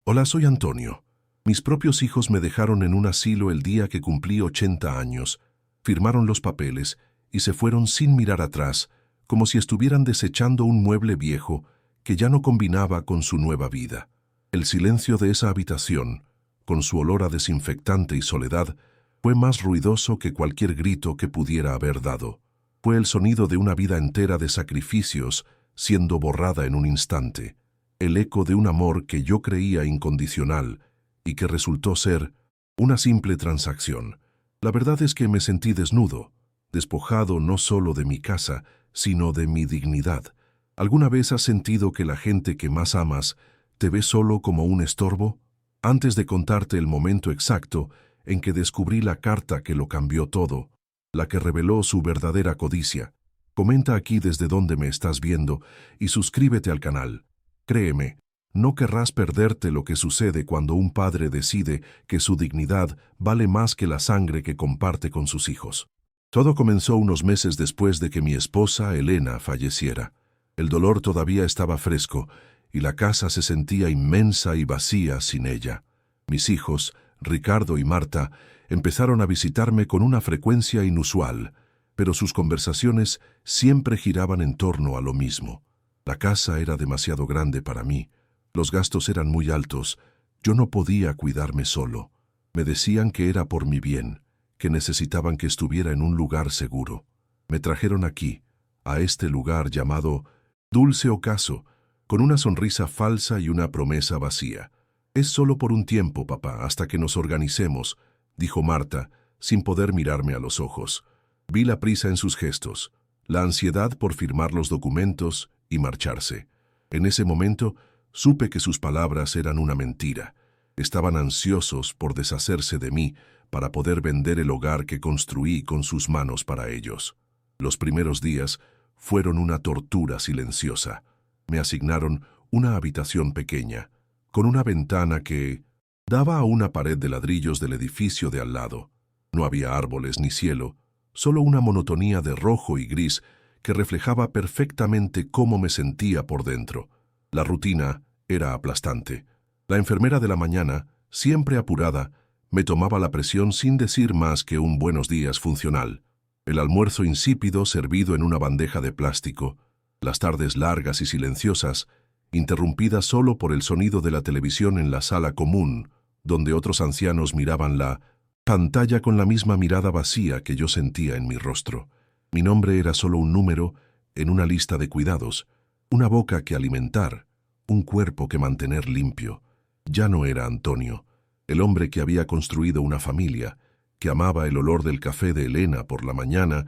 Hola, soy Antonio. Mis propios hijos me dejaron en un asilo el día que cumplí 80 años. Firmaron los papeles y se fueron sin mirar atrás, como si estuvieran desechando un mueble viejo que ya no combinaba con su nueva vida. El silencio de esa habitación, con su olor a desinfectante y soledad, fue más ruidoso que cualquier grito que pudiera haber dado. Fue el sonido de una vida entera de sacrificios siendo borrada en un instante, el eco de un amor que yo creía incondicional y que resultó ser una simple transacción. La verdad es que me sentí desnudo, despojado no solo de mi casa, sino de mi dignidad. ¿Alguna vez has sentido que la gente que más amas te ve solo como un estorbo? Antes de contarte el momento exacto en que descubrí la carta que lo cambió todo, la que reveló su verdadera codicia, comenta aquí desde donde me estás viendo y suscríbete al canal. Créeme, no querrás perderte lo que sucede cuando un padre decide que su dignidad vale más que la sangre que comparte con sus hijos. Todo comenzó unos meses después de que mi esposa, Elena, falleciera. El dolor todavía estaba fresco y la casa se sentía inmensa y vacía sin ella. Mis hijos, Ricardo y Marta, empezaron a visitarme con una frecuencia inusual, pero sus conversaciones siempre giraban en torno a lo mismo. La casa era demasiado grande para mí, los gastos eran muy altos, yo no podía cuidarme solo. Me decían que era por mi bien, que necesitaban que estuviera en un lugar seguro. Me trajeron aquí, a este lugar llamado Dulce Ocaso, con una sonrisa falsa y una promesa vacía. Es solo por un tiempo, papá, hasta que nos organicemos, dijo Marta, sin poder mirarme a los ojos. Vi la prisa en sus gestos, la ansiedad por firmar los documentos y marcharse. En ese momento supe que sus palabras eran una mentira. Estaban ansiosos por deshacerse de mí para poder vender el hogar que construí con sus manos para ellos. Los primeros días fueron una tortura silenciosa. Me asignaron una habitación pequeña, con una ventana que daba a una pared de ladrillos del edificio de al lado. No había árboles ni cielo, solo una monotonía de rojo y gris que reflejaba perfectamente cómo me sentía por dentro. La rutina era aplastante. La enfermera de la mañana, siempre apurada, me tomaba la presión sin decir más que un buenos días funcional. El almuerzo insípido servido en una bandeja de plástico, las tardes largas y silenciosas, interrumpidas solo por el sonido de la televisión en la sala común, donde otros ancianos miraban la pantalla con la misma mirada vacía que yo sentía en mi rostro. Mi nombre era solo un número en una lista de cuidados, una boca que alimentar, un cuerpo que mantener limpio. Ya no era Antonio, el hombre que había construido una familia, que amaba el olor del café de Elena por la mañana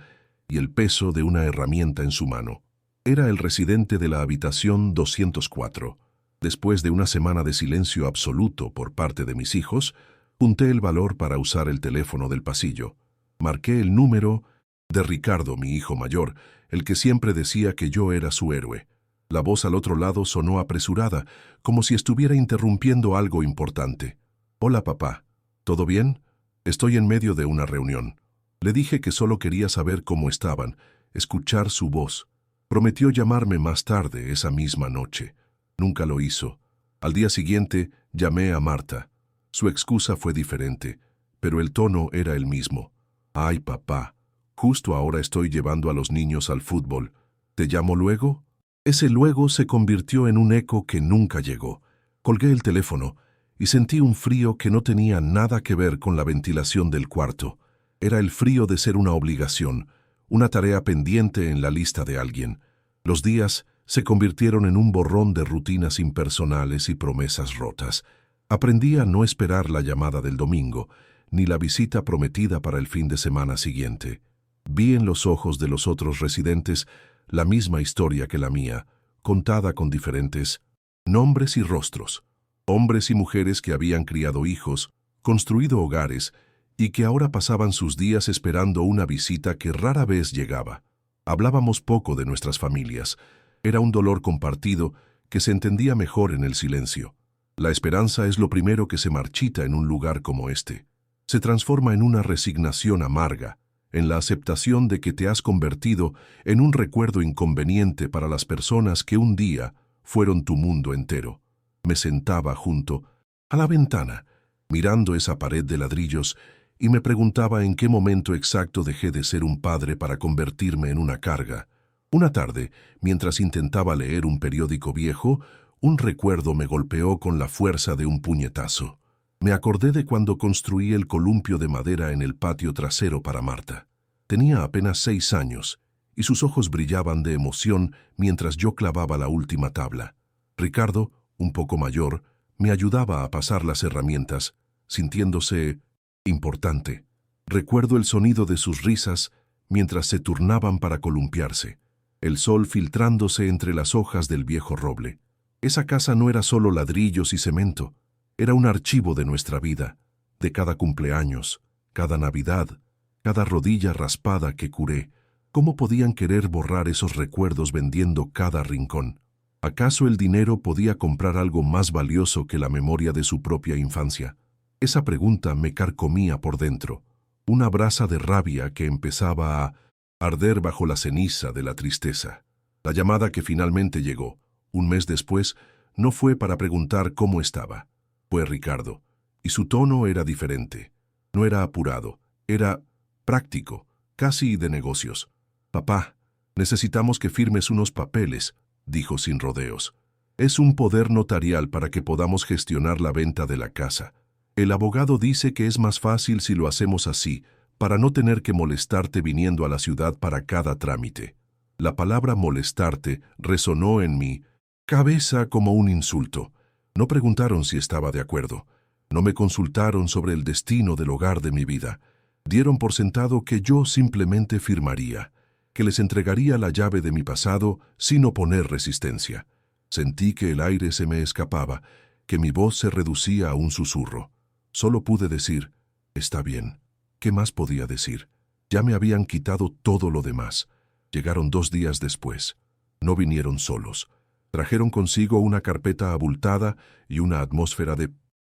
y el peso de una herramienta en su mano. Era el residente de la habitación 204. Después de una semana de silencio absoluto por parte de mis hijos, junté el valor para usar el teléfono del pasillo. Marqué el número de Ricardo, mi hijo mayor, el que siempre decía que yo era su héroe. La voz al otro lado sonó apresurada, como si estuviera interrumpiendo algo importante. «Hola, papá. ¿Todo bien? Estoy en medio de una reunión». Le dije que solo quería saber cómo estaban, escuchar su voz. Prometió llamarme más tarde esa misma noche. Nunca lo hizo. Al día siguiente llamé a Marta. Su excusa fue diferente, pero el tono era el mismo. «Ay, papá, justo ahora estoy llevando a los niños al fútbol. ¿Te llamo luego?» Ese luego se convirtió en un eco que nunca llegó. Colgué el teléfono y sentí un frío que no tenía nada que ver con la ventilación del cuarto. Era el frío de ser una obligación, una tarea pendiente en la lista de alguien. Los días se convirtieron en un borrón de rutinas impersonales y promesas rotas. Aprendí a no esperar la llamada del domingo, ni la visita prometida para el fin de semana siguiente. Vi en los ojos de los otros residentes la misma historia que la mía, contada con diferentes nombres y rostros. Hombres y mujeres que habían criado hijos, construido hogares, y que ahora pasaban sus días esperando una visita que rara vez llegaba. Hablábamos poco de nuestras familias. Era un dolor compartido que se entendía mejor en el silencio. La esperanza es lo primero que se marchita en un lugar como este. Se transforma en una resignación amarga, en la aceptación de que te has convertido en un recuerdo inconveniente para las personas que un día fueron tu mundo entero. Me sentaba junto a la ventana, mirando esa pared de ladrillos, y me preguntaba en qué momento exacto dejé de ser un padre para convertirme en una carga. Una tarde, mientras intentaba leer un periódico viejo, un recuerdo me golpeó con la fuerza de un puñetazo. Me acordé de cuando construí el columpio de madera en el patio trasero para Marta. Tenía apenas 6 años, y sus ojos brillaban de emoción mientras yo clavaba la última tabla. Ricardo, un poco mayor, me ayudaba a pasar las herramientas, sintiéndose importante. Recuerdo el sonido de sus risas mientras se turnaban para columpiarse, el sol filtrándose entre las hojas del viejo roble. Esa casa no era solo ladrillos y cemento, era un archivo de nuestra vida, de cada cumpleaños, cada Navidad, cada rodilla raspada que curé. ¿Cómo podían querer borrar esos recuerdos vendiendo cada rincón? ¿Acaso el dinero podía comprar algo más valioso que la memoria de su propia infancia? Esa pregunta me carcomía por dentro, una brasa de rabia que empezaba a arder bajo la ceniza de la tristeza. La llamada que finalmente llegó, un mes después, no fue para preguntar cómo estaba. Fue Ricardo, y su tono era diferente. No era apurado, era práctico, casi de negocios. «Papá, necesitamos que firmes unos papeles», dijo sin rodeos. «Es un poder notarial para que podamos gestionar la venta de la casa. El abogado dice que es más fácil si lo hacemos así, para no tener que molestarte viniendo a la ciudad para cada trámite». La palabra molestarte resonó en mi cabeza como un insulto. No preguntaron si estaba de acuerdo. No me consultaron sobre el destino del hogar de mi vida. Dieron por sentado que yo simplemente firmaría, que les entregaría la llave de mi pasado sin oponer resistencia. Sentí que el aire se me escapaba, que mi voz se reducía a un susurro. Solo pude decir, «Está bien». ¿Qué más podía decir? Ya me habían quitado todo lo demás. Llegaron 2 días después. No vinieron solos. Trajeron consigo una carpeta abultada y una atmósfera de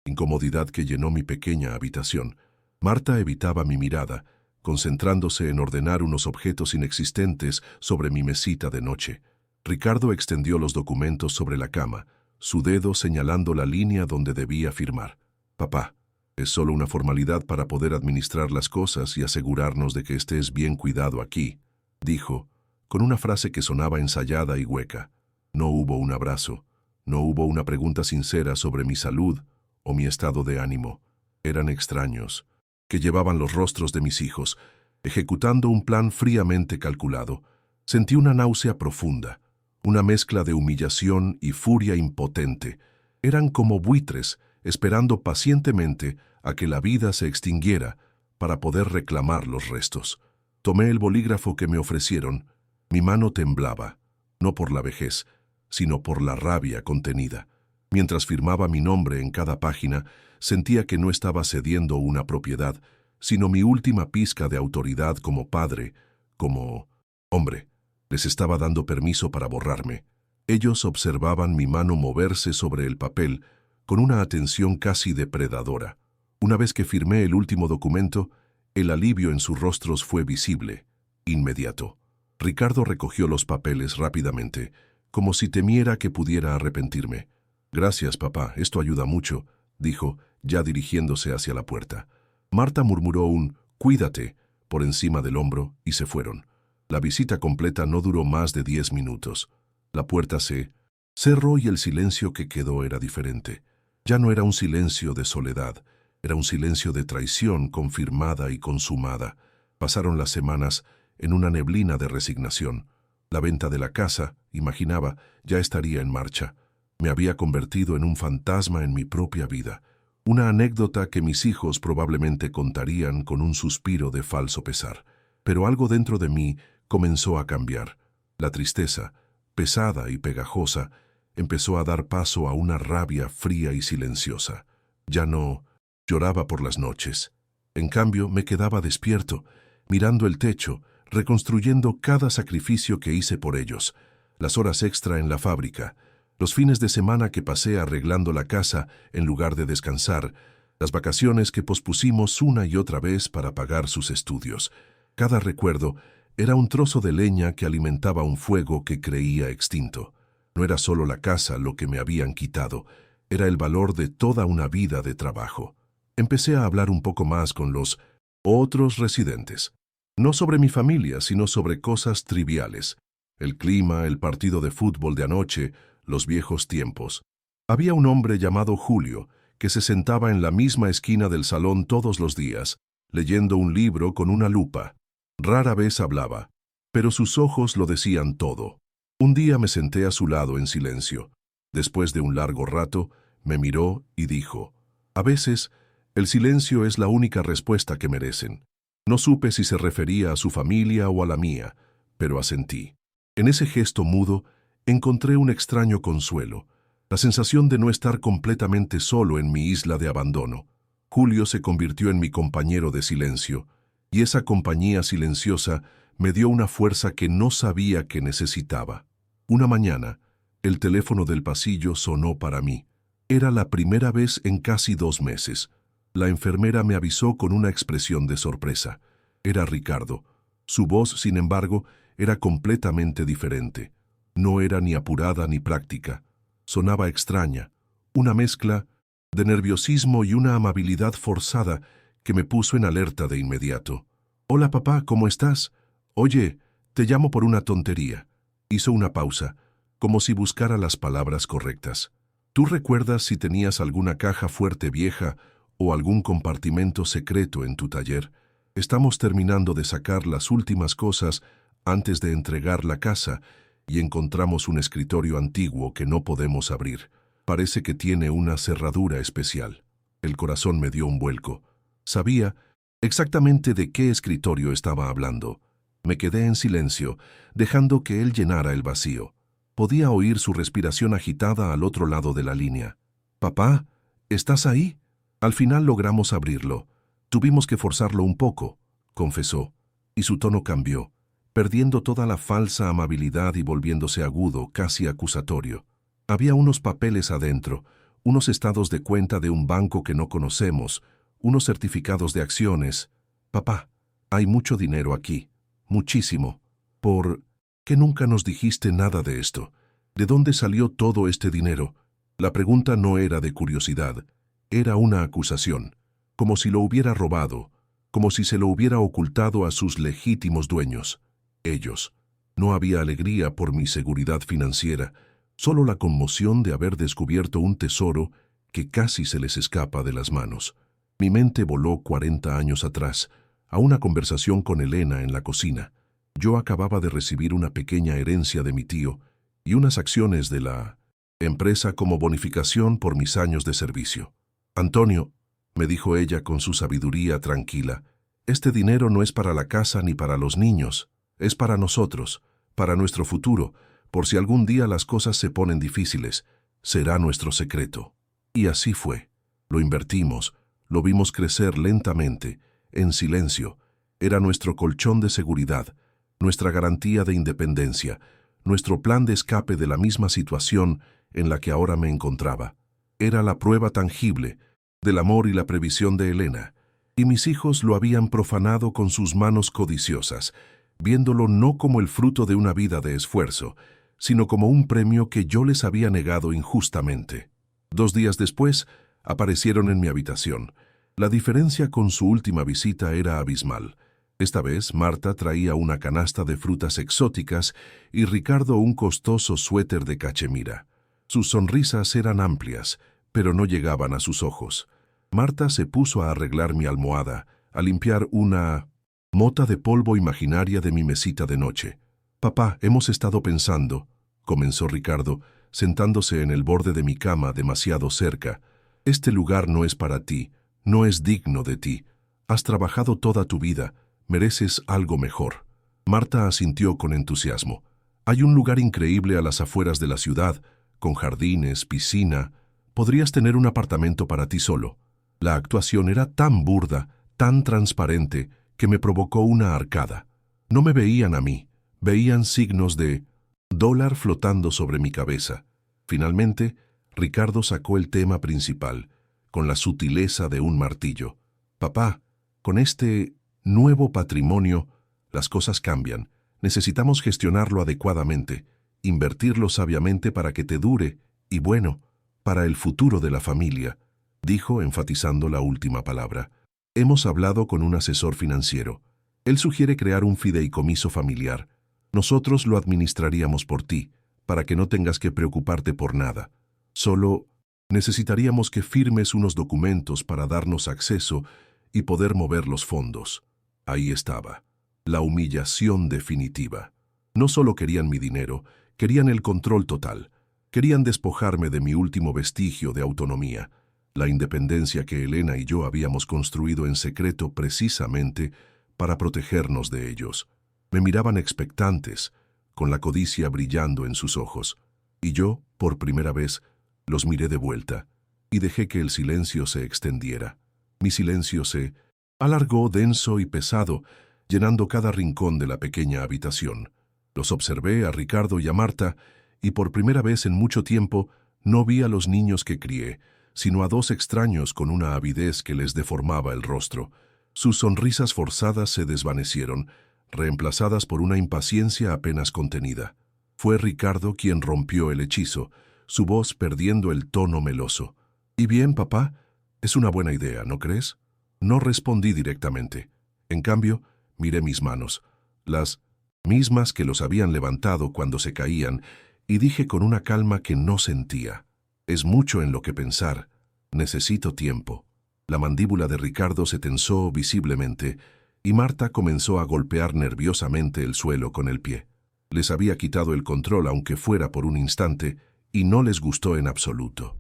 incomodidad que llenó mi pequeña habitación. Marta evitaba mi mirada, concentrándose en ordenar unos objetos inexistentes sobre mi mesita de noche. Ricardo extendió los documentos sobre la cama, su dedo señalando la línea donde debía firmar. «Papá, es solo una formalidad para poder administrar las cosas y asegurarnos de que estés bien cuidado aquí», dijo, con una frase que sonaba ensayada y hueca. No hubo un abrazo, no hubo una pregunta sincera sobre mi salud o mi estado de ánimo. Eran extraños, que llevaban los rostros de mis hijos, ejecutando un plan fríamente calculado. Sentí una náusea profunda, una mezcla de humillación y furia impotente. Eran como buitres, esperando pacientemente a que la vida se extinguiera para poder reclamar los restos. Tomé el bolígrafo que me ofrecieron. Mi mano temblaba, no por la vejez, sino por la rabia contenida. Mientras firmaba mi nombre en cada página, sentía que no estaba cediendo una propiedad, sino mi última pizca de autoridad como padre, como hombre. Les estaba dando permiso para borrarme. Ellos observaban mi mano moverse sobre el papel con una atención casi depredadora. Una vez que firmé el último documento, el alivio en sus rostros fue visible, inmediato. Ricardo recogió los papeles rápidamente, como si temiera que pudiera arrepentirme. «Gracias, papá, esto ayuda mucho», dijo, ya dirigiéndose hacia la puerta. Marta murmuró un «cuídate» por encima del hombro y se fueron. La visita completa no duró más de 10 minutos. La puerta se cerró y el silencio que quedó era diferente. Ya no era un silencio de soledad, era un silencio de traición confirmada y consumada. Pasaron las semanas en una neblina de resignación. La venta de la casa, imaginaba, ya estaría en marcha. Me había convertido en un fantasma en mi propia vida, una anécdota que mis hijos probablemente contarían con un suspiro de falso pesar. Pero algo dentro de mí comenzó a cambiar. La tristeza, pesada y pegajosa, empezó a dar paso a una rabia fría y silenciosa. Ya no lloraba por las noches. En cambio, me quedaba despierto, mirando el techo, reconstruyendo cada sacrificio que hice por ellos, las horas extra en la fábrica, los fines de semana que pasé arreglando la casa en lugar de descansar, las vacaciones que pospusimos una y otra vez para pagar sus estudios. Cada recuerdo era un trozo de leña que alimentaba un fuego que creía extinto. No era solo la casa lo que me habían quitado, Era el valor de toda una vida de trabajo. Empecé a hablar un poco más con los otros residentes. No sobre mi familia, sino sobre cosas triviales. El clima, el partido de fútbol de anoche, los viejos tiempos. Había un hombre llamado Julio, que se sentaba en la misma esquina del salón todos los días, leyendo un libro con una lupa. Rara vez hablaba, pero sus ojos lo decían todo. Un día me senté a su lado en silencio. Después de un largo rato, me miró y dijo: «A veces, el silencio es la única respuesta que merecen». No supe si se refería a su familia o a la mía, pero asentí. En ese gesto mudo, encontré un extraño consuelo, la sensación de no estar completamente solo en mi isla de abandono. Julio se convirtió en mi compañero de silencio, y esa compañía silenciosa me dio una fuerza que no sabía que necesitaba. Una mañana, el teléfono del pasillo sonó para mí. Era la primera vez en casi 2 meses. La enfermera me avisó con una expresión de sorpresa. Era Ricardo. Su voz, sin embargo, era completamente diferente. No era ni apurada ni práctica. Sonaba extraña, una mezcla de nerviosismo y una amabilidad forzada que me puso en alerta de inmediato. «Hola, papá, ¿cómo estás? Oye, te llamo por una tontería». Hizo una pausa, como si buscara las palabras correctas. «¿Tú recuerdas si tenías alguna caja fuerte vieja o algún compartimento secreto en tu taller? Estamos terminando de sacar las últimas cosas antes de entregar la casa y encontramos un escritorio antiguo que no podemos abrir. Parece que tiene una cerradura especial». El corazón me dio un vuelco. Sabía exactamente de qué escritorio estaba hablando. Me quedé en silencio, dejando que él llenara el vacío. Podía oír su respiración agitada al otro lado de la línea. «Papá, ¿estás ahí?» Al final logramos abrirlo. Tuvimos que forzarlo un poco, confesó, y su tono cambió, perdiendo toda la falsa amabilidad y volviéndose agudo, casi acusatorio. Había unos papeles adentro, unos estados de cuenta de un banco que no conocemos, unos certificados de acciones. «Papá, hay mucho dinero aquí, muchísimo. ¿Por qué nunca nos dijiste nada de esto? ¿De dónde salió todo este dinero?» La pregunta no era de curiosidad. Era una acusación, como si lo hubiera robado, como si se lo hubiera ocultado a sus legítimos dueños, ellos. No había alegría por mi seguridad financiera, solo la conmoción de haber descubierto un tesoro que casi se les escapa de las manos. Mi mente voló 40 años atrás, a una conversación con Elena en la cocina. Yo acababa de recibir una pequeña herencia de mi tío y unas acciones de la empresa como bonificación por mis años de servicio. «Antonio», me dijo ella con su sabiduría tranquila, «este dinero no es para la casa ni para los niños, es para nosotros, para nuestro futuro, por si algún día las cosas se ponen difíciles, será nuestro secreto». Y así fue. Lo invertimos, lo vimos crecer lentamente, en silencio. Era nuestro colchón de seguridad, nuestra garantía de independencia, nuestro plan de escape de la misma situación en la que ahora me encontraba. Era la prueba tangible del amor y la previsión de Elena, y mis hijos lo habían profanado con sus manos codiciosas, viéndolo no como el fruto de una vida de esfuerzo, sino como un premio que yo les había negado injustamente. 2 días después, aparecieron en mi habitación. La diferencia con su última visita era abismal. Esta vez, Marta traía una canasta de frutas exóticas y Ricardo un costoso suéter de cachemira. Sus sonrisas eran amplias, pero no llegaban a sus ojos. Marta se puso a arreglar mi almohada, a limpiar una mota de polvo imaginaria de mi mesita de noche. «Papá, hemos estado pensando», comenzó Ricardo, sentándose en el borde de mi cama demasiado cerca. «Este lugar no es para ti, no es digno de ti. Has trabajado toda tu vida, mereces algo mejor». Marta asintió con entusiasmo. «Hay un lugar increíble a las afueras de la ciudad, con jardines, piscina. Podrías tener un apartamento para ti solo». La actuación era tan burda, tan transparente, que me provocó una arcada. No me veían a mí, veían signos de dólar flotando sobre mi cabeza. Finalmente, Ricardo sacó el tema principal, con la sutileza de un martillo. «Papá, con este nuevo patrimonio, las cosas cambian. Necesitamos gestionarlo adecuadamente, invertirlo sabiamente para que te dure, y bueno, para el futuro de la familia, dijo enfatizando la última palabra. Hemos hablado con un asesor financiero. Él sugiere crear un fideicomiso familiar. Nosotros lo administraríamos por ti, para que no tengas que preocuparte por nada. Solo necesitaríamos que firmes unos documentos para darnos acceso y poder mover los fondos. Ahí estaba, la humillación definitiva. No solo querían mi dinero, querían el control total. Querían despojarme de mi último vestigio de autonomía, la independencia que Elena y yo habíamos construido en secreto precisamente para protegernos de ellos. Me miraban expectantes, con la codicia brillando en sus ojos, y yo, por primera vez, los miré de vuelta, y dejé que el silencio se extendiera. Mi silencio se alargó denso y pesado, llenando cada rincón de la pequeña habitación. Los observé a Ricardo y a Marta, y por primera vez en mucho tiempo no vi a los niños que crié, sino a dos extraños con una avidez que les deformaba el rostro. Sus sonrisas forzadas se desvanecieron, reemplazadas por una impaciencia apenas contenida. Fue Ricardo quien rompió el hechizo, su voz perdiendo el tono meloso. «¿Y bien, papá? Es una buena idea, ¿no crees?» No respondí directamente. En cambio, miré mis manos, las mismas que los habían levantado cuando se caían, y dije con una calma que no sentía: «Es mucho en lo que pensar. Necesito tiempo». La mandíbula de Ricardo se tensó visiblemente, y Marta comenzó a golpear nerviosamente el suelo con el pie. Les había quitado el control, aunque fuera por un instante, y no les gustó en absoluto.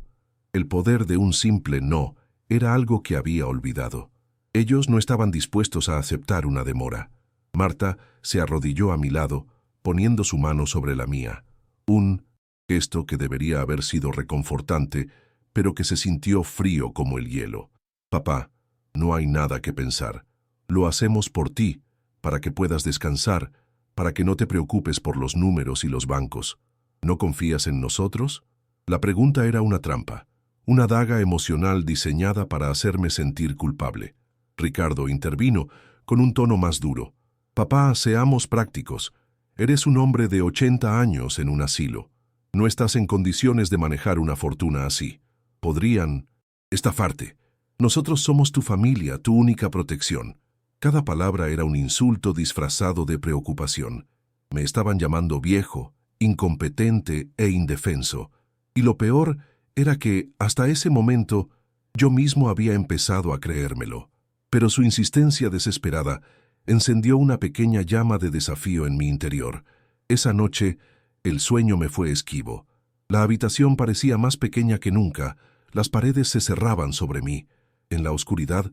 El poder de un simple no era algo que había olvidado. Ellos no estaban dispuestos a aceptar una demora. Marta se arrodilló a mi lado, poniendo su mano sobre la mía. Un gesto que debería haber sido reconfortante, pero que se sintió frío como el hielo. «Papá, no hay nada que pensar. Lo hacemos por ti, para que puedas descansar, para que no te preocupes por los números y los bancos. ¿No confías en nosotros?» La pregunta era una trampa, una daga emocional diseñada para hacerme sentir culpable. Ricardo intervino con un tono más duro. «Papá, seamos prácticos. Eres un hombre de 80 años en un asilo. No estás en condiciones de manejar una fortuna así. Podrían estafarte. Nosotros somos tu familia, tu única protección». Cada palabra era un insulto disfrazado de preocupación. Me estaban llamando viejo, incompetente e indefenso. Y lo peor era que, hasta ese momento, yo mismo había empezado a creérmelo. Pero su insistencia desesperada encendió una pequeña llama de desafío en mi interior. Esa noche, el sueño me fue esquivo. La habitación parecía más pequeña que nunca, las paredes se cerraban sobre mí. En la oscuridad,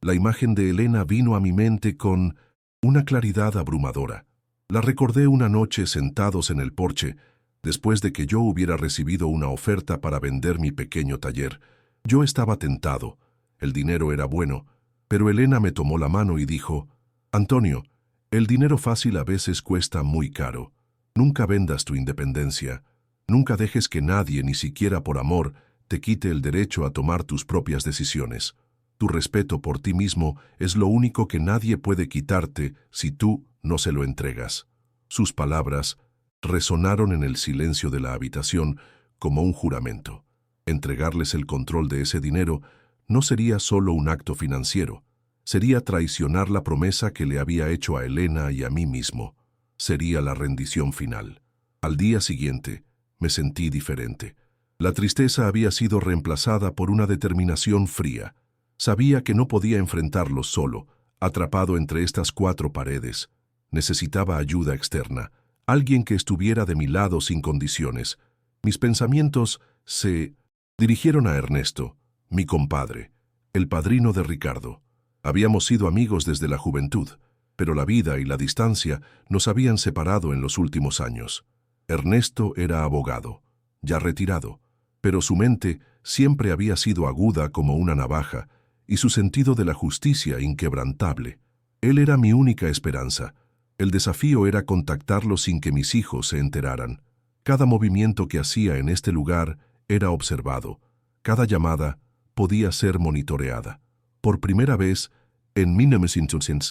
la imagen de Elena vino a mi mente con una claridad abrumadora. La recordé una noche sentados en el porche, después de que yo hubiera recibido una oferta para vender mi pequeño taller. Yo estaba tentado. El dinero era bueno, pero Elena me tomó la mano y dijo: «Antonio, el dinero fácil a veces cuesta muy caro. Nunca vendas tu independencia. Nunca dejes que nadie, ni siquiera por amor, te quite el derecho a tomar tus propias decisiones. Tu respeto por ti mismo es lo único que nadie puede quitarte si tú no se lo entregas». Sus palabras resonaron en el silencio de la habitación como un juramento. Entregarles el control de ese dinero no sería solo un acto financiero, sería traicionar la promesa que le había hecho a Elena y a mí mismo. Sería la rendición final. Al día siguiente, me sentí diferente. La tristeza había sido reemplazada por una determinación fría. Sabía que no podía enfrentarlo solo, atrapado entre estas cuatro paredes. Necesitaba ayuda externa, alguien que estuviera de mi lado sin condiciones. Mis pensamientos se dirigieron a Ernesto, mi compadre, el padrino de Ricardo. Habíamos sido amigos desde la juventud, pero la vida y la distancia nos habían separado en los últimos años. Ernesto era abogado, ya retirado, pero su mente siempre había sido aguda como una navaja y su sentido de la justicia inquebrantable. Él era mi única esperanza. El desafío era contactarlo sin que mis hijos se enteraran. Cada movimiento que hacía en este lugar era observado. Cada llamada podía ser monitoreada. Por primera vez, en 1900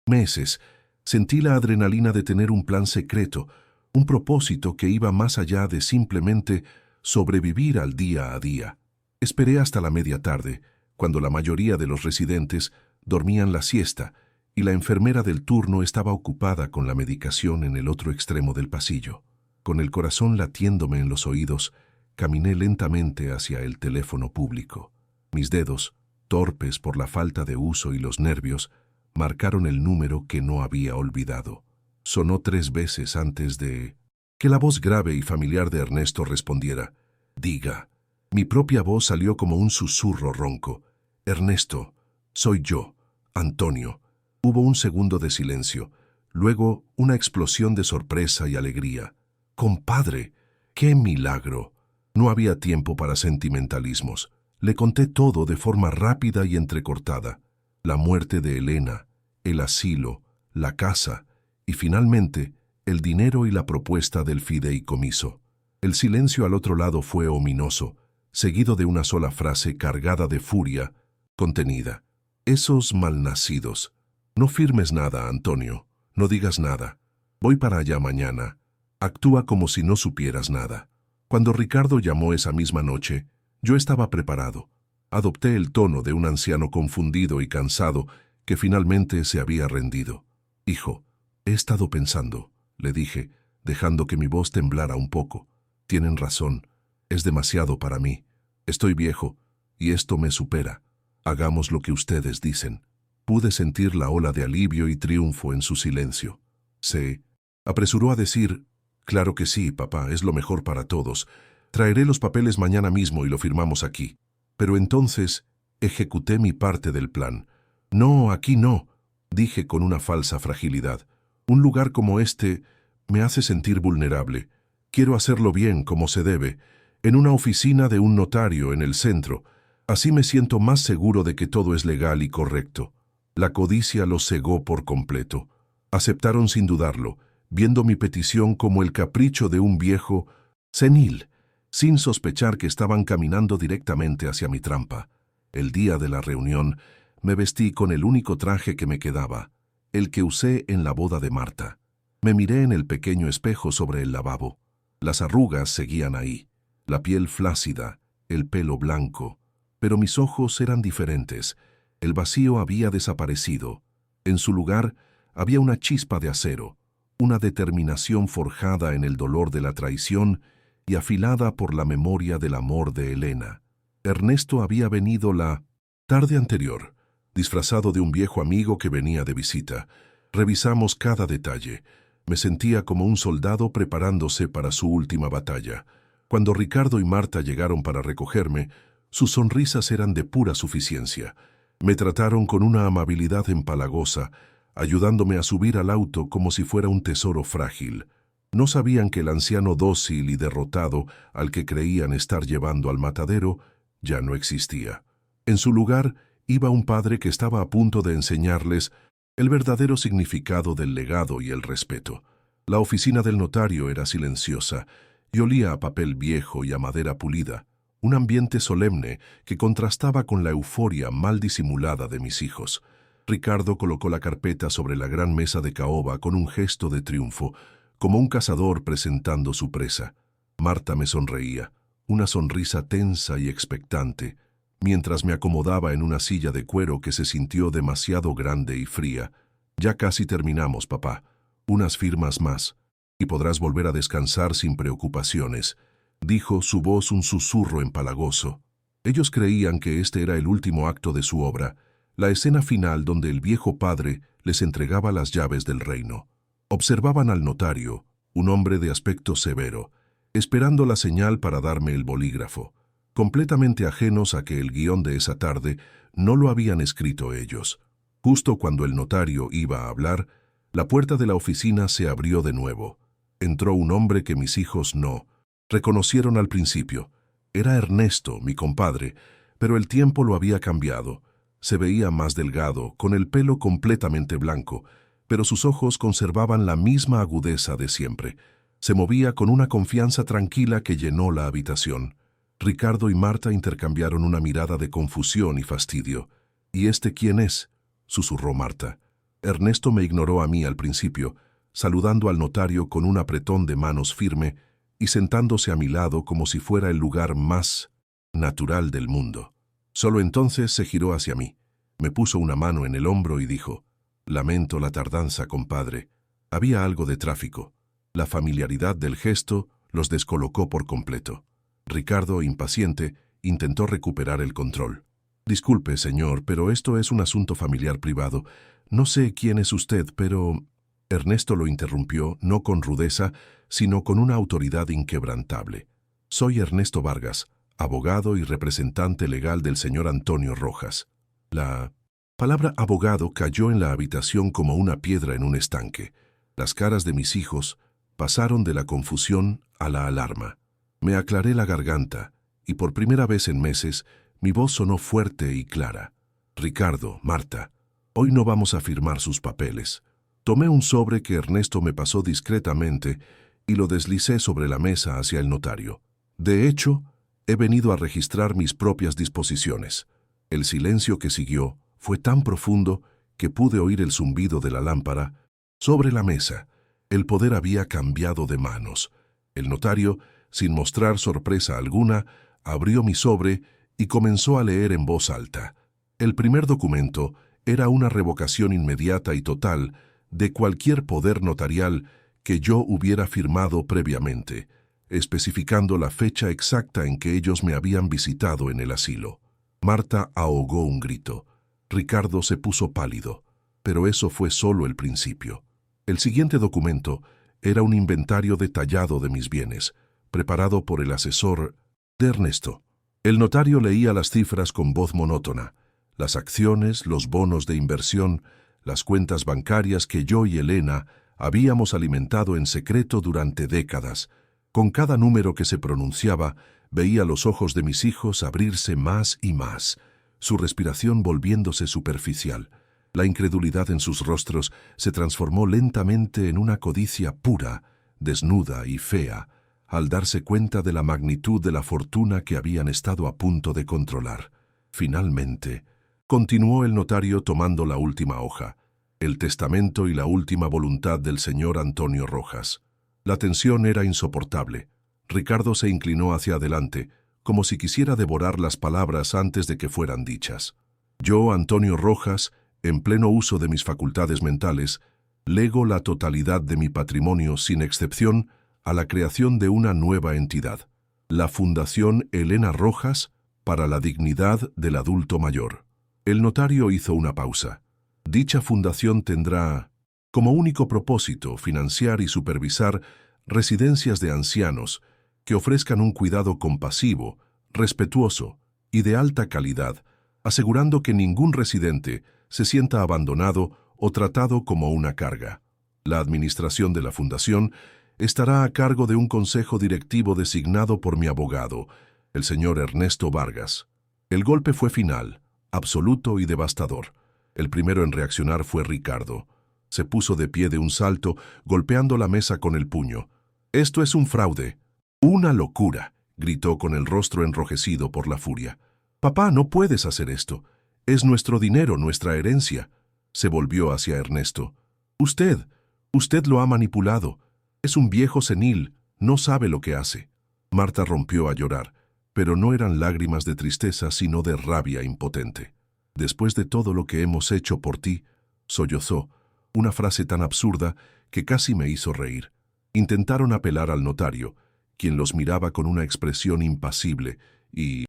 meses, sentí la adrenalina de tener un plan secreto, un propósito que iba más allá de simplemente sobrevivir al día a día. Esperé hasta la media tarde, cuando la mayoría de los residentes dormían la siesta y la enfermera del turno estaba ocupada con la medicación en el otro extremo del pasillo. Con el corazón latiéndome en los oídos, caminé lentamente hacia el teléfono público. Mis dedos, torpes por la falta de uso y los nervios, marcaron el número que no había olvidado. Sonó 3 veces antes de que la voz grave y familiar de Ernesto respondiera. «Diga». Mi propia voz salió como un susurro ronco. «Ernesto, soy yo, Antonio». Hubo un segundo de silencio, luego una explosión de sorpresa y alegría. «Compadre, qué milagro». No había tiempo para sentimentalismos. Le conté todo de forma rápida y entrecortada. La muerte de Elena, el asilo, la casa y finalmente el dinero y la propuesta del fideicomiso. El silencio al otro lado fue ominoso, seguido de una sola frase cargada de furia, contenida. «Esos malnacidos. No firmes nada, Antonio. No digas nada. Voy para allá mañana. Actúa como si no supieras nada». Cuando Ricardo llamó esa misma noche, yo estaba preparado. Adopté el tono de un anciano confundido y cansado que finalmente se había rendido. «Hijo, he estado pensando», le dije, dejando que mi voz temblara un poco. «Tienen razón. Es demasiado para mí. Estoy viejo, y esto me supera. Hagamos lo que ustedes dicen». Pude sentir la ola de alivio y triunfo en su silencio. Se apresuró a decir: «Claro que sí, papá, es lo mejor para todos. Traeré los papeles mañana mismo y lo firmamos aquí». Pero entonces ejecuté mi parte del plan. «No, aquí no», dije con una falsa fragilidad. «Un lugar como este me hace sentir vulnerable. Quiero hacerlo bien, como se debe, en una oficina de un notario en el centro. Así me siento más seguro de que todo es legal y correcto». La codicia los cegó por completo. Aceptaron sin dudarlo, viendo mi petición como el capricho de un viejo senil, sin sospechar que estaban caminando directamente hacia mi trampa. El día de la reunión, me vestí con el único traje que me quedaba, el que usé en la boda de Marta. Me miré en el pequeño espejo sobre el lavabo. Las arrugas seguían ahí, la piel flácida, el pelo blanco, pero mis ojos eran diferentes. El vacío había desaparecido. En su lugar había una chispa de acero, una determinación forjada en el dolor de la traición y afilada por la memoria del amor de Elena. Ernesto había venido la tarde anterior, disfrazado de un viejo amigo que venía de visita. Revisamos cada detalle. Me sentía como un soldado preparándose para su última batalla. Cuando Ricardo y Marta llegaron para recogerme, sus sonrisas eran de pura suficiencia. Me trataron con una amabilidad empalagosa, ayudándome a subir al auto como si fuera un tesoro frágil. No sabían que el anciano dócil y derrotado al que creían estar llevando al matadero ya no existía. En su lugar iba un padre que estaba a punto de enseñarles el verdadero significado del legado y el respeto. La oficina del notario era silenciosa y olía a papel viejo y a madera pulida. Un ambiente solemne que contrastaba con la euforia mal disimulada de mis hijos. Ricardo colocó la carpeta sobre la gran mesa de caoba con un gesto de triunfo, como un cazador presentando su presa. Marta me sonreía, una sonrisa tensa y expectante, mientras me acomodaba en una silla de cuero que se sintió demasiado grande y fría. «Ya casi terminamos, papá. Unas firmas más, y podrás volver a descansar sin preocupaciones», dijo, su voz un susurro empalagoso. Ellos creían que este era el último acto de su obra, la escena final donde el viejo padre les entregaba las llaves del reino. Observaban al notario, un hombre de aspecto severo, esperando la señal para darme el bolígrafo, completamente ajenos a que el guión de esa tarde no lo habían escrito ellos. Justo cuando el notario iba a hablar, la puerta de la oficina se abrió de nuevo. Entró un hombre que mis hijos no reconocieron al principio. Era Ernesto, mi compadre, pero el tiempo lo había cambiado. Se veía más delgado, con el pelo completamente blanco, pero sus ojos conservaban la misma agudeza de siempre. Se movía con una confianza tranquila que llenó la habitación. Ricardo y Marta intercambiaron una mirada de confusión y fastidio. «¿Y este quién es?», susurró Marta. Ernesto me ignoró a mí al principio, saludando al notario con un apretón de manos firme, y sentándose a mi lado como si fuera el lugar más natural del mundo. Solo entonces se giró hacia mí, me puso una mano en el hombro y dijo: «Lamento la tardanza, compadre. Había algo de tráfico». La familiaridad del gesto los descolocó por completo. Ricardo, impaciente, intentó recuperar el control. «Disculpe, señor, pero esto es un asunto familiar privado. No sé quién es usted, pero...» Ernesto lo interrumpió, no con rudeza, sino con una autoridad inquebrantable. «Soy Ernesto Vargas, abogado y representante legal del señor Antonio Rojas». La palabra abogado cayó en la habitación como una piedra en un estanque. Las caras de mis hijos pasaron de la confusión a la alarma. Me aclaré la garganta, y por primera vez en meses, mi voz sonó fuerte y clara. «Ricardo, Marta, hoy no vamos a firmar sus papeles». Tomé un sobre que Ernesto me pasó discretamente y lo deslicé sobre la mesa hacia el notario. «De hecho, he venido a registrar mis propias disposiciones». El silencio que siguió fue tan profundo que pude oír el zumbido de la lámpara sobre la mesa. El poder había cambiado de manos. El notario, sin mostrar sorpresa alguna, abrió mi sobre y comenzó a leer en voz alta. El primer documento era una revocación inmediata y total de cualquier poder notarial que yo hubiera firmado previamente, especificando la fecha exacta en que ellos me habían visitado en el asilo. Marta ahogó un grito. Ricardo se puso pálido, pero eso fue solo el principio. El siguiente documento era un inventario detallado de mis bienes, preparado por el asesor de Ernesto. El notario leía las cifras con voz monótona, las acciones, los bonos de inversión, las cuentas bancarias que yo y Elena habíamos alimentado en secreto durante décadas. Con cada número que se pronunciaba, veía los ojos de mis hijos abrirse más y más, su respiración volviéndose superficial. La incredulidad en sus rostros se transformó lentamente en una codicia pura, desnuda y fea, al darse cuenta de la magnitud de la fortuna que habían estado a punto de controlar. Finalmente, continuó el notario tomando la última hoja, el testamento y la última voluntad del señor Antonio Rojas. La tensión era insoportable. Ricardo se inclinó hacia adelante, como si quisiera devorar las palabras antes de que fueran dichas. Yo, Antonio Rojas, en pleno uso de mis facultades mentales, lego la totalidad de mi patrimonio sin excepción a la creación de una nueva entidad, la Fundación Elena Rojas para la Dignidad del Adulto Mayor. El notario hizo una pausa. Dicha fundación tendrá como único propósito financiar y supervisar residencias de ancianos que ofrezcan un cuidado compasivo, respetuoso y de alta calidad, asegurando que ningún residente se sienta abandonado o tratado como una carga. La administración de la fundación estará a cargo de un consejo directivo designado por mi abogado, el señor Ernesto Vargas. El golpe fue final, absoluto y devastador. El primero en reaccionar fue Ricardo. Se puso de pie de un salto, golpeando la mesa con el puño. «Esto es un fraude, una locura», gritó con el rostro enrojecido por la furia. «Papá, no puedes hacer esto. Es nuestro dinero, nuestra herencia». Se volvió hacia Ernesto. Usted lo ha manipulado. Es un viejo senil, no sabe lo que hace». Marta rompió a llorar, pero no eran lágrimas de tristeza, sino de rabia impotente. «Después de todo lo que hemos hecho por ti», sollozó, una frase tan absurda que casi me hizo reír. Intentaron apelar al notario, quien los miraba con una expresión impasible, y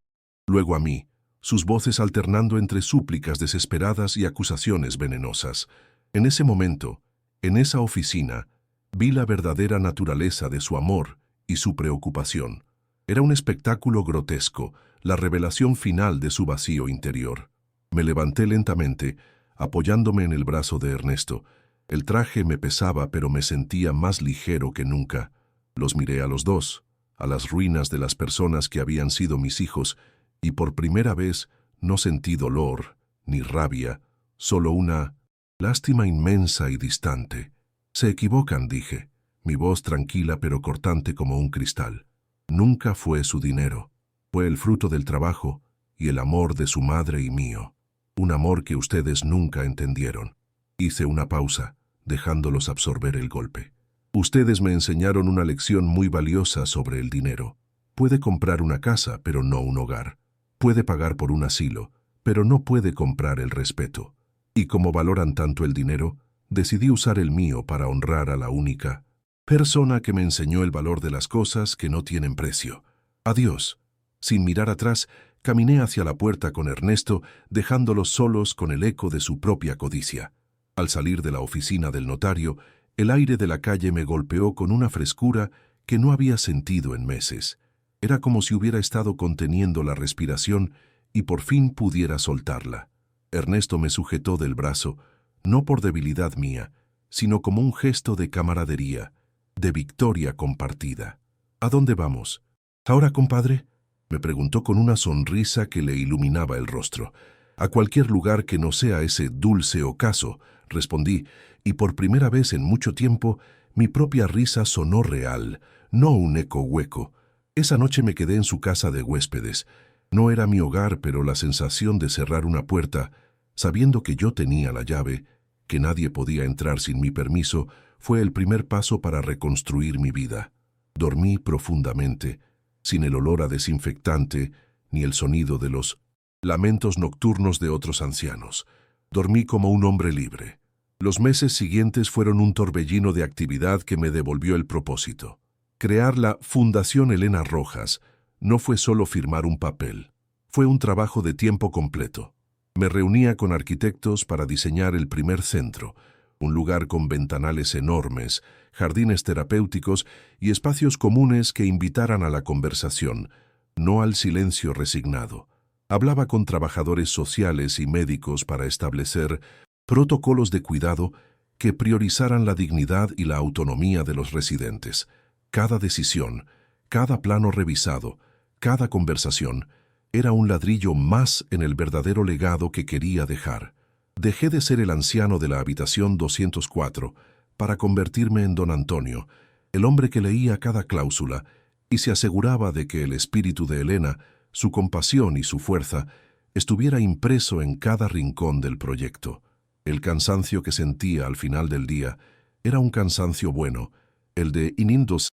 luego a mí, sus voces alternando entre súplicas desesperadas y acusaciones venenosas. En ese momento, en esa oficina, vi la verdadera naturaleza de su amor y su preocupación. Era un espectáculo grotesco, la revelación final de su vacío interior. Me levanté lentamente, apoyándome en el brazo de Ernesto. El traje me pesaba, pero me sentía más ligero que nunca. Los miré a los dos, a las ruinas de las personas que habían sido mis hijos, y por primera vez no sentí dolor ni rabia, solo una lástima inmensa y distante. «Se equivocan», dije, mi voz tranquila pero cortante como un cristal. «Nunca fue su dinero. Fue el fruto del trabajo y el amor de su madre y mío. Un amor que ustedes nunca entendieron». Hice una pausa, dejándolos absorber el golpe. Ustedes me enseñaron una lección muy valiosa sobre el dinero. Puede comprar una casa, pero no un hogar. Puede pagar por un asilo, pero no puede comprar el respeto. Y como valoran tanto el dinero, decidí usar el mío para honrar a la única persona que me enseñó el valor de las cosas que no tienen precio. Adiós. Sin mirar atrás, caminé hacia la puerta con Ernesto, dejándolos solos con el eco de su propia codicia. Al salir de la oficina del notario, el aire de la calle me golpeó con una frescura que no había sentido en meses. Era como si hubiera estado conteniendo la respiración y por fin pudiera soltarla. Ernesto me sujetó del brazo, no por debilidad mía, sino como un gesto de camaradería, de victoria compartida. ¿A dónde vamos? ¿Ahora, compadre? Me preguntó con una sonrisa que le iluminaba el rostro. A cualquier lugar que no sea ese dulce ocaso, respondí, y por primera vez en mucho tiempo mi propia risa sonó real, no un eco hueco. Esa noche me quedé en su casa de huéspedes. No era mi hogar, pero la sensación de cerrar una puerta, sabiendo que yo tenía la llave, que nadie podía entrar sin mi permiso, fue el primer paso para reconstruir mi vida. Dormí profundamente, sin el olor a desinfectante ni el sonido de los lamentos nocturnos de otros ancianos. Dormí como un hombre libre. Los meses siguientes fueron un torbellino de actividad que me devolvió el propósito. Crear la Fundación Elena Rojas no fue solo firmar un papel, fue un trabajo de tiempo completo. Me reunía con arquitectos para diseñar el primer centro, un lugar con ventanales enormes, jardines terapéuticos y espacios comunes que invitaran a la conversación, no al silencio resignado. Hablaba con trabajadores sociales y médicos para establecer protocolos de cuidado que priorizaran la dignidad y la autonomía de los residentes. Cada decisión, cada plano revisado, cada conversación, era un ladrillo más en el verdadero legado que quería dejar. Dejé de ser el anciano de la habitación 204 para convertirme en don Antonio, el hombre que leía cada cláusula y se aseguraba de que el espíritu de Elena, su compasión y su fuerza, estuviera impreso en cada rincón del proyecto. El cansancio que sentía al final del día era un cansancio bueno, el de inindos,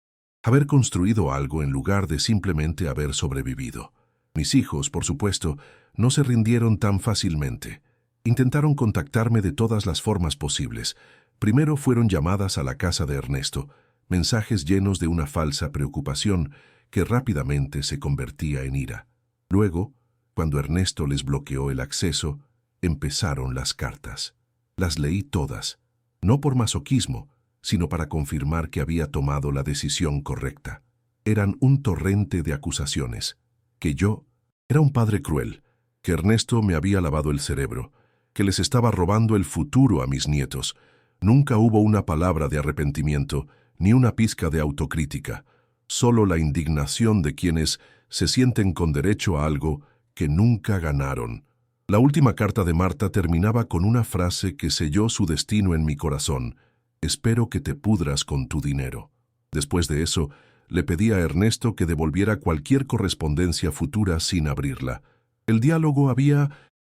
haber construido algo en lugar de simplemente haber sobrevivido. Mis hijos, por supuesto, no se rindieron tan fácilmente. Intentaron contactarme de todas las formas posibles. Primero fueron llamadas a la casa de Ernesto, mensajes llenos de una falsa preocupación que rápidamente se convertía en ira. Luego, cuando Ernesto les bloqueó el acceso, empezaron las cartas. Las leí todas, no por masoquismo, sino para confirmar que había tomado la decisión correcta. Eran un torrente de acusaciones, que yo era un padre cruel, que Ernesto me había lavado el cerebro, que les estaba robando el futuro a mis nietos. Nunca hubo una palabra de arrepentimiento, ni una pizca de autocrítica, solo la indignación de quienes se sienten con derecho a algo que nunca ganaron. La última carta de Marta terminaba con una frase que selló su destino en mi corazón: espero que te pudras con tu dinero. Después de eso, le pedí a Ernesto que devolviera cualquier correspondencia futura sin abrirla. El diálogo había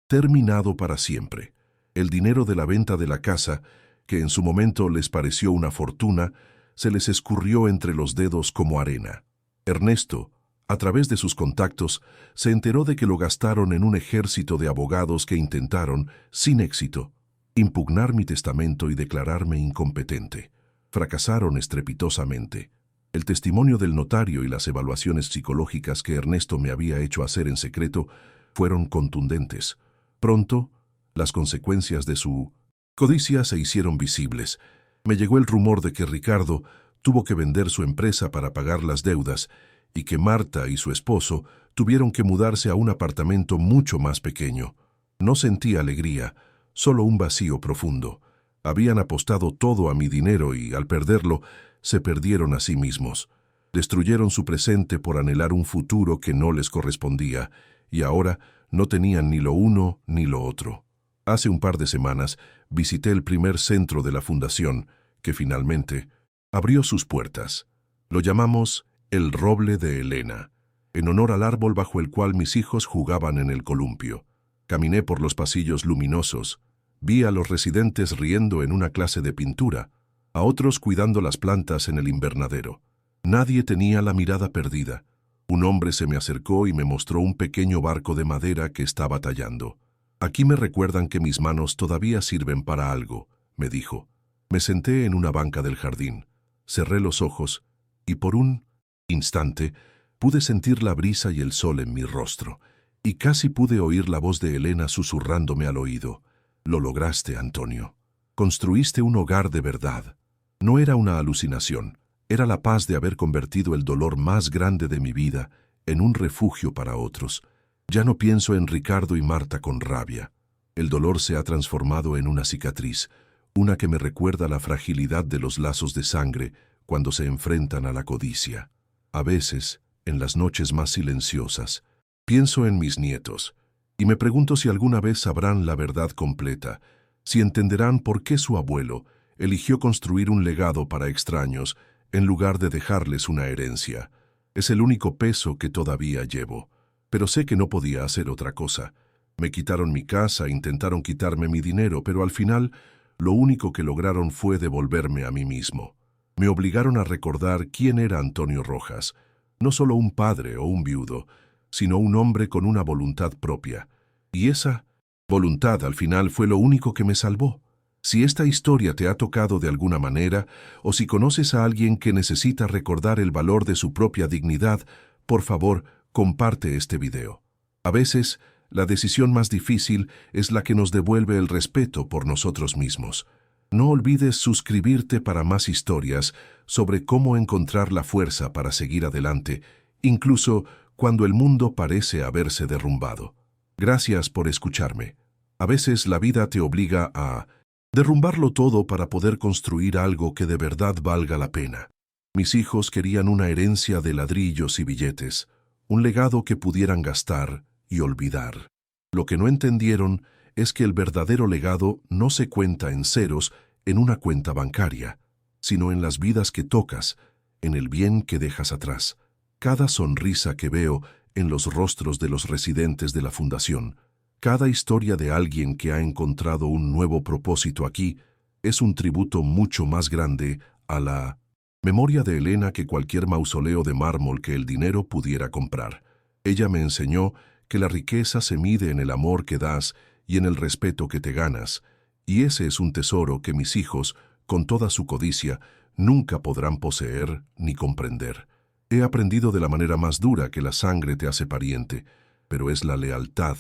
terminado para siempre. El dinero de la venta de la casa, que en su momento les pareció una fortuna, se les escurrió entre los dedos como arena. Ernesto, a través de sus contactos, se enteró de que lo gastaron en un ejército de abogados que intentaron, sin éxito, impugnar mi testamento y declararme incompetente. Fracasaron estrepitosamente. El testimonio del notario y las evaluaciones psicológicas que Ernesto me había hecho hacer en secreto fueron contundentes. Pronto, las consecuencias de su codicia se hicieron visibles. Me llegó el rumor de que Ricardo tuvo que vender su empresa para pagar las deudas y que Marta y su esposo tuvieron que mudarse a un apartamento mucho más pequeño. No sentí alegría, solo un vacío profundo. Habían apostado todo a mi dinero y, al perderlo, se perdieron a sí mismos. Destruyeron su presente por anhelar un futuro que no les correspondía, y ahora no tenían ni lo uno ni lo otro. Hace un par de semanas visité el primer centro de la fundación, que finalmente abrió sus puertas. Lo llamamos El Roble de Elena, en honor al árbol bajo el cual mis hijos jugaban en el columpio. Caminé por los pasillos luminosos, vi a los residentes riendo en una clase de pintura. a otros cuidando las plantas en el invernadero. Nadie tenía la mirada perdida. Un hombre se me acercó y me mostró un pequeño barco de madera que estaba tallando. «Aquí me recuerdan que mis manos todavía sirven para algo», me dijo. Me senté en una banca del jardín, cerré los ojos y por un instante pude sentir la brisa y el sol en mi rostro, y casi pude oír la voz de Elena susurrándome al oído. «Lo lograste, Antonio. Construiste un hogar de verdad». No era una alucinación, era la paz de haber convertido el dolor más grande de mi vida en un refugio para otros. Ya no pienso en Ricardo y Marta con rabia. El dolor se ha transformado en una cicatriz, una que me recuerda la fragilidad de los lazos de sangre cuando se enfrentan a la codicia. A veces, en las noches más silenciosas, pienso en mis nietos y me pregunto si alguna vez sabrán la verdad completa, si entenderán por qué su abuelo eligió construir un legado para extraños en lugar de dejarles una herencia. Es el único peso que todavía llevo, pero sé que no podía hacer otra cosa. Me quitaron mi casa, intentaron quitarme mi dinero, pero al final lo único que lograron fue devolverme a mí mismo. Me obligaron a recordar quién era Antonio Rojas, no solo un padre o un viudo, sino un hombre con una voluntad propia. Y esa voluntad al final fue lo único que me salvó. Si esta historia te ha tocado de alguna manera, o si conoces a alguien que necesita recordar el valor de su propia dignidad, por favor, comparte este video. A veces, la decisión más difícil es la que nos devuelve el respeto por nosotros mismos. No olvides suscribirte para más historias sobre cómo encontrar la fuerza para seguir adelante, incluso cuando el mundo parece haberse derrumbado. Gracias por escucharme. A veces la vida te obliga a derrumbarlo todo para poder construir algo que de verdad valga la pena. Mis hijos querían una herencia de ladrillos y billetes, un legado que pudieran gastar y olvidar. Lo que no entendieron es que el verdadero legado no se cuenta en ceros en una cuenta bancaria, sino en las vidas que tocas, en el bien que dejas atrás. Cada sonrisa que veo en los rostros de los residentes de la fundación, cada historia de alguien que ha encontrado un nuevo propósito aquí, es un tributo mucho más grande a la memoria de Elena que cualquier mausoleo de mármol que el dinero pudiera comprar. Ella me enseñó que la riqueza se mide en el amor que das y en el respeto que te ganas, y ese es un tesoro que mis hijos, con toda su codicia, nunca podrán poseer ni comprender. He aprendido de la manera más dura que la sangre te hace pariente, pero es la lealtad,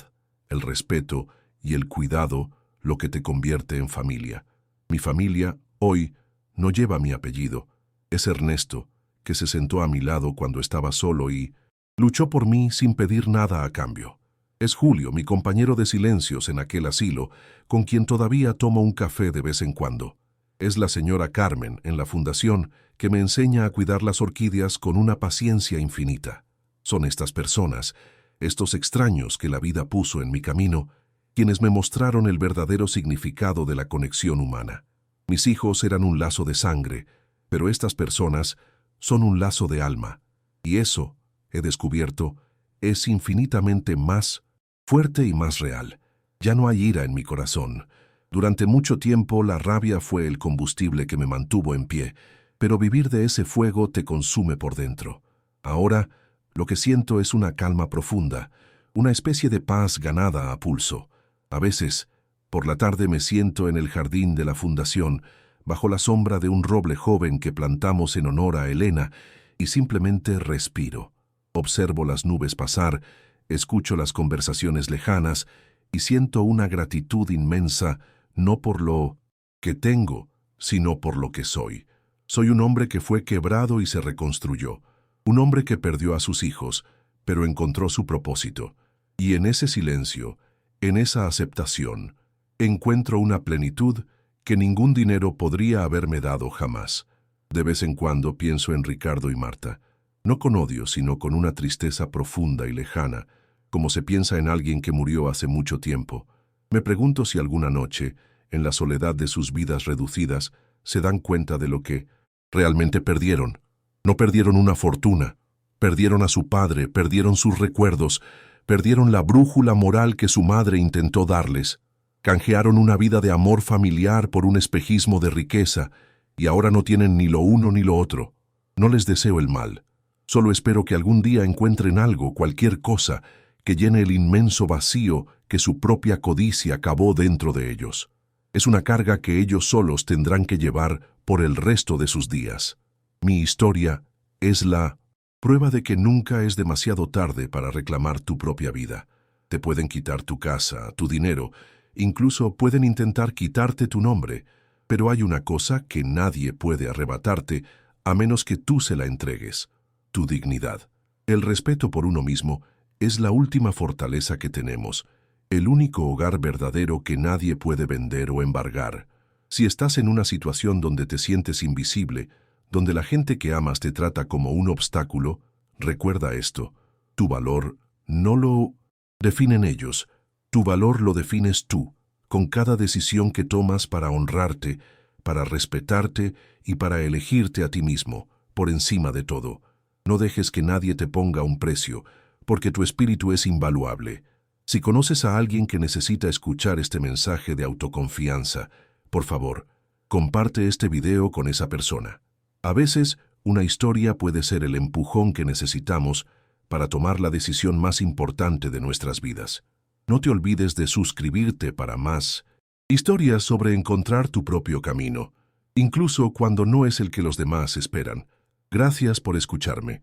el respeto y el cuidado lo que te convierte en familia. Mi familia, hoy, no lleva mi apellido. Es Ernesto, que se sentó a mi lado cuando estaba solo y luchó por mí sin pedir nada a cambio. Es Julio, mi compañero de silencios en aquel asilo, con quien todavía tomo un café de vez en cuando. Es la señora Carmen, en la fundación, que me enseña a cuidar las orquídeas con una paciencia infinita. Son estas personas, estos extraños que la vida puso en mi camino, quienes me mostraron el verdadero significado de la conexión humana. Mis hijos eran un lazo de sangre, pero estas personas son un lazo de alma, y eso, he descubierto, es infinitamente más fuerte y más real. Ya no hay ira en mi corazón. Durante mucho tiempo la rabia fue el combustible que me mantuvo en pie, pero vivir de ese fuego te consume por dentro. Ahora, lo que siento es una calma profunda, una especie de paz ganada a pulso. A veces, por la tarde me siento en el jardín de la fundación, bajo la sombra de un roble joven que plantamos en honor a Elena, y simplemente respiro. Observo las nubes pasar, escucho las conversaciones lejanas y siento una gratitud inmensa, no por lo que tengo, sino por lo que soy. Soy un hombre que fue quebrado y se reconstruyó, un hombre que perdió a sus hijos, pero encontró su propósito. Y en ese silencio, en esa aceptación, encuentro una plenitud que ningún dinero podría haberme dado jamás. De vez en cuando pienso en Ricardo y Marta, no con odio, sino con una tristeza profunda y lejana, como se piensa en alguien que murió hace mucho tiempo. Me pregunto si alguna noche, en la soledad de sus vidas reducidas, se dan cuenta de lo que realmente perdieron. No perdieron una fortuna, perdieron a su padre, perdieron sus recuerdos, perdieron la brújula moral que su madre intentó darles. Canjearon una vida de amor familiar por un espejismo de riqueza, y ahora no tienen ni lo uno ni lo otro. No les deseo el mal. Solo espero que algún día encuentren algo, cualquier cosa, que llene el inmenso vacío que su propia codicia cavó dentro de ellos. Es una carga que ellos solos tendrán que llevar por el resto de sus días. Mi historia es la prueba de que nunca es demasiado tarde para reclamar tu propia vida. Te pueden quitar tu casa, tu dinero, incluso pueden intentar quitarte tu nombre, pero hay una cosa que nadie puede arrebatarte a menos que tú se la entregues: tu dignidad. El respeto por uno mismo es la última fortaleza que tenemos, el único hogar verdadero que nadie puede vender o embargar. Si estás en una situación donde te sientes invisible, donde la gente que amas te trata como un obstáculo, recuerda esto: tu valor no lo definen ellos, tu valor lo defines tú, con cada decisión que tomas para honrarte, para respetarte y para elegirte a ti mismo, por encima de todo. No dejes que nadie te ponga un precio, porque tu espíritu es invaluable. Si conoces a alguien que necesita escuchar este mensaje de autoconfianza, por favor, comparte este video con esa persona. A veces, una historia puede ser el empujón que necesitamos para tomar la decisión más importante de nuestras vidas. No te olvides de suscribirte para más historias sobre encontrar tu propio camino, incluso cuando no es el que los demás esperan. Gracias por escucharme.